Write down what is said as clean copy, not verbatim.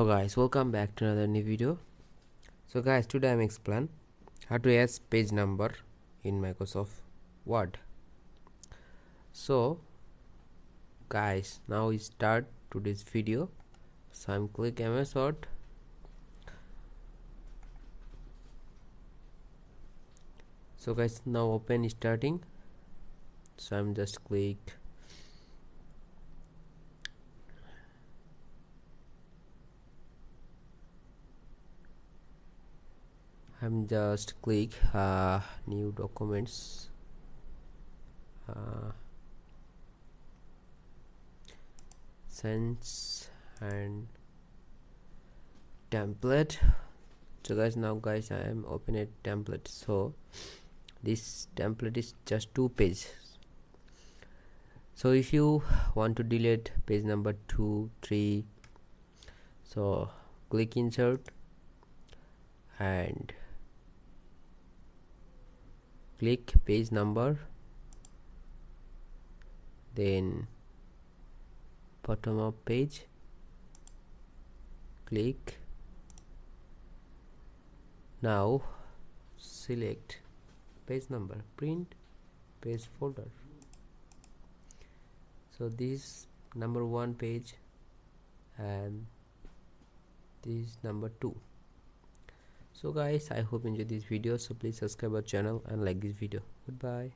Hello guys, welcome back to another new video. So guys, today I'm explain how to add page number in Microsoft Word. So guys, now we start today's video. So I'm click MS Word. So guys, now open starting. So I'm just click new documents, sense and template. So guys, now guys, I am open a template. So this template is just 2 pages. So if you want to delete page number 2, 3, so click insert and click page number, then bottom of page, click. Now select page number, print page folder. So this number 1 page and this number 2. So guys, I hope you enjoyed this video. So please subscribe our channel and like this video. Goodbye.